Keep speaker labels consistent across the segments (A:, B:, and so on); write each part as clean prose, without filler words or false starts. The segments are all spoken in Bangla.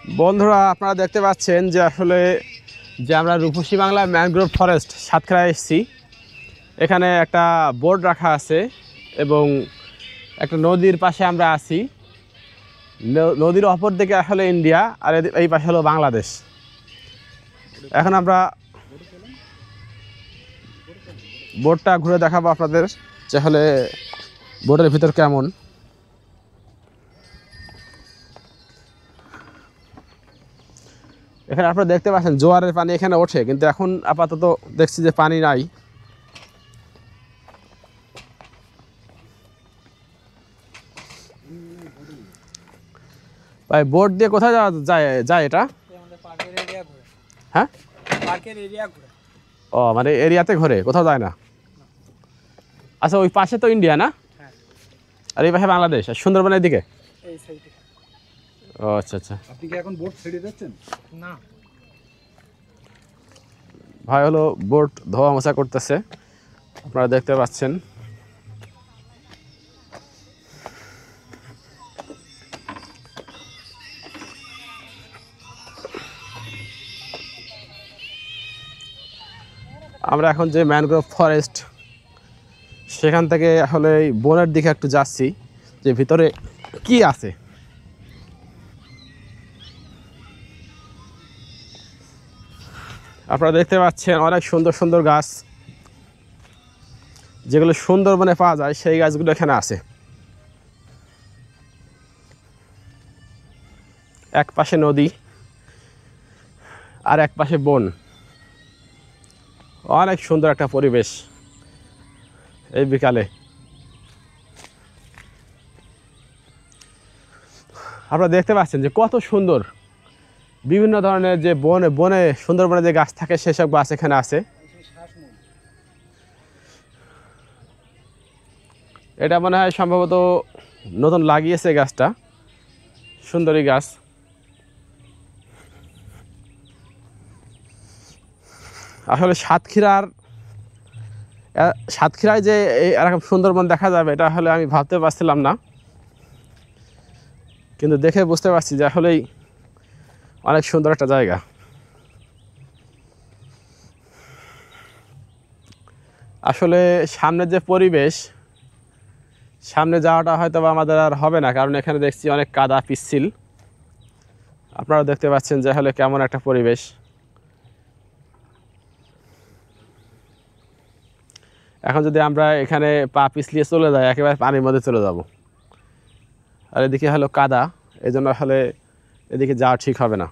A: বন্ধুরা আপনারা দেখতে পাচ্ছেন যে আসলে আমরা রূপসী বাংলা ম্যানগ্রোভ ফরেস্ট সাতক্ষীরায় এসেছি। এখানে একটা বোর্ড রাখা আছে এবং একটা নদীর পাশে আমরা আছি। নদীর অপর দিকে আসলে ইন্ডিয়া আর এই পাশে হলো বাংলাদেশ। এখন আমরা বোর্ডটা ঘুরে দেখাবো আপনাদের যে আসলে বোর্ডের ভিতর কেমন। এখানে আপনারা দেখতে পাচ্ছেন জোয়ারের পানি এখানে ওঠে, কিন্তু এখন আপাতত দেখছি যে পানি নাই। ভাই বোট দিয়ে কোথায় যাওয়া যায় এটা? হ্যাঁ, ও মানে এরিয়াতে ঘোরে, কোথাও যায় না। আচ্ছা, ওই পাশে তো ইন্ডিয়া না, আর এই পাশে বাংলাদেশ, আর সুন্দরবনের দিকে। ও আচ্ছা আচ্ছা।
B: আপনি কি এখন বোট ছেড়ে যাচ্ছেন?
C: না
A: ভাই হলো বোট ধোয়া মোছা করতেছে, আপনারা দেখতে পাচ্ছেন। আমরা এখন যে ম্যানগ্রোভ ফরেস্ট সেখান থেকে আসলে বনের দিকে একটু যাচ্ছি যে ভিতরে কি আছে। আপনারা দেখতে পাচ্ছেন অনেক সুন্দর সুন্দর গাছ, যেগুলো সুন্দরবনে পাওয়া যায় সেই গাছগুলো এখানে আছে। এক পাশে নদী আর এক পাশে বন, অনেক সুন্দর একটা পরিবেশ এই বিকালে। আপনারা দেখতে পাচ্ছেন যে কত সুন্দর বিভিন্ন ধরনের যে বনে সুন্দরবনে যে গাছ থাকে সেসব গাছ এখানে আছে। এটা মনে হয় সম্ভবত নতুন লাগিয়েছে গাছটা, সুন্দরী গাছ। আসলে সাতক্ষীরায় যে এরকম সুন্দরবন দেখা যাবে এটা আসলে আমি ভাবতে পারছিলাম না, কিন্তু দেখে বুঝতে পারছি যে আসলেই অনেক সুন্দর একটা জায়গা। আসলে সামনের যে পরিবেশ, সামনে যাওয়াটা হয়তো আমাদের আর হবে না, কারণ এখানে দেখছি অনেক কাদা পিচ্ছিল। আপনারা দেখতে পাচ্ছেন যে আসলে কেমন একটা পরিবেশ। এখন যদি আমরা এখানে পা পিছলিয়ে চলে যাই একেবারে পানির মধ্যে চলে যাব, আর এদিকে হলো কাদা, এই জন্য আসলে এদিকে যাওয়া ঠিক হবে না।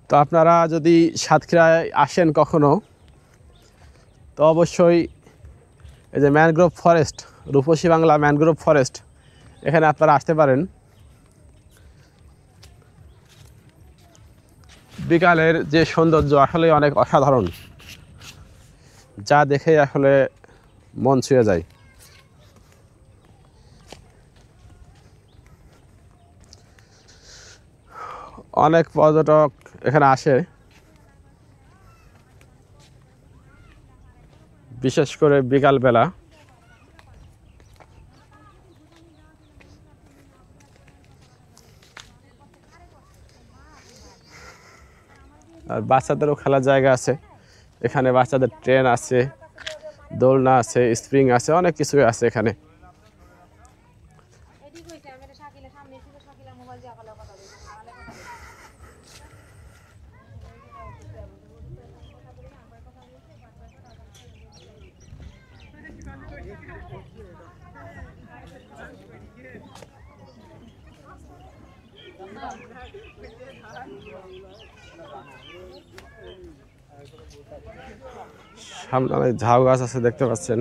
A: তো আপনারা যদি সাতক্ষীরায় আসেন কখনো, তো অবশ্যই এই যে ম্যানগ্রোভ ফরেস্ট, রূপসী বাংলা ম্যানগ্রোভ ফরেস্ট, এখানে আপনারা আসতে পারেন। বিকালের যে সৌন্দর্য আসলে অনেক অসাধারণ, যা দেখে আসলে মন ছুঁয়ে যায়। অনেক পর্যটক এখানে আসে, বিশেষ করে বিকালবেলা। আর বাচ্চাদেরও খেলার জায়গা আছে এখানে, বাচ্চাদের ট্রেন আছে, দোলনা আছে, স্প্রিং আছে, অনেক কিছুই আছে এখানে। সামনে অনেক ঝাউ গাছ আছে দেখতে পাচ্ছেন।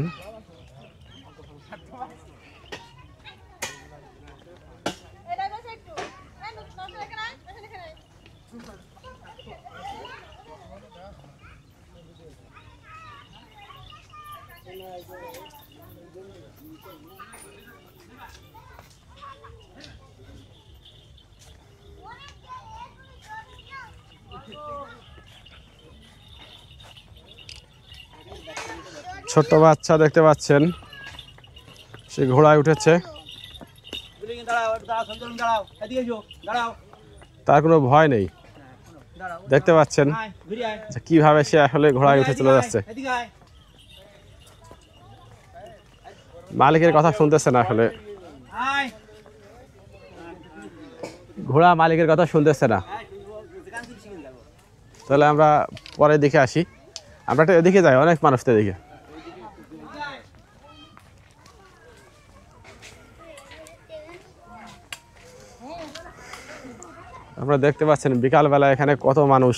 A: ছোট্ট বাচ্চা দেখতে পাচ্ছেন, সে ঘোড়ায় উঠেছে, তার কোনো ভয় নেই। দেখতে পাচ্ছেন যে কিভাবে সে আসলে ঘোড়ায় উঠে চলে যাচ্ছে। মালিকের কথা শুনতেছে না, আসলে ঘোড়া মালিকের কথা শুনতেছে না। তাহলে আমরা পরে দেখে আসি। আমরা একটা এদিকে যাই, অনেক মানুষ তো এদিকে। আপনারা দেখতে পাচ্ছেন বিকালবেলা এখানে কত মানুষ,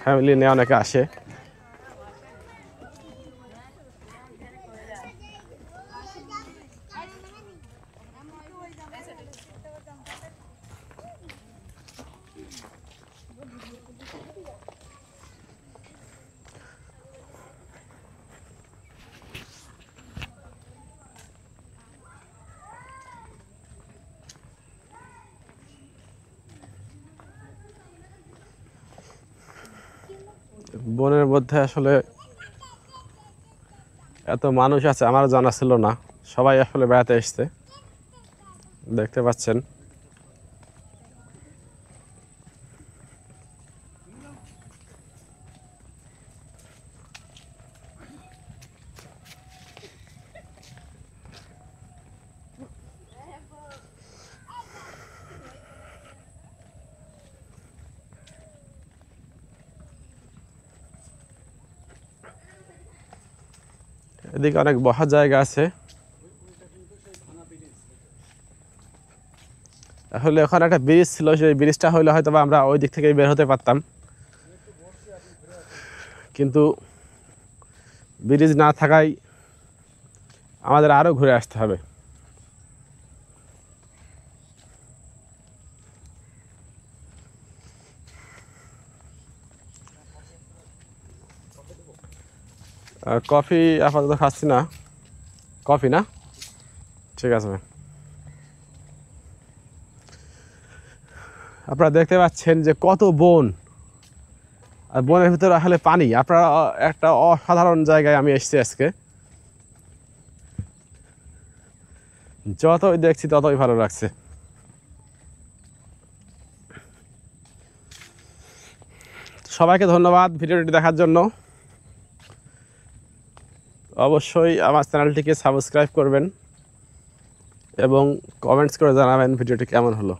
A: ফ্যামিলি নিয়ে অনেকে আসে। বনের মধ্যে আসলে এত মানুষ আছে আমার জানা ছিল না। সবাই আসলে বেড়াতে এসছে, দেখতে পাচ্ছেন। এদিকে অনেক বসার জায়গা আছে। আসলে ওখানে একটা ব্রিজ ছিল, সেই ব্রিজটা হইলে হয়তো আমরা ওই দিক থেকে বের হতে পারতাম, কিন্তু ব্রিজ না থাকায় আমাদের আরো ঘুরে আসতে হবে। কফি আপাতত খাচ্ছি না। কফি না, ঠিক আছে। আপনারা দেখতে পাচ্ছেন যে কত বন, আর বনের ভিতরে আসলে পানি। আপনারা একটা অসাধারণ জায়গায় আমি এসেছি আজকে। যতই দেখছি ততই ভালো লাগছে। সবাইকে ধন্যবাদ ভিডিওটি দেখার জন্য। অবশ্যই আমার চ্যানেলটিকে সাবস্ক্রাইব করবেন এবং কমেন্টস করে জানাবেন ভিডিওটি কেমন হলো।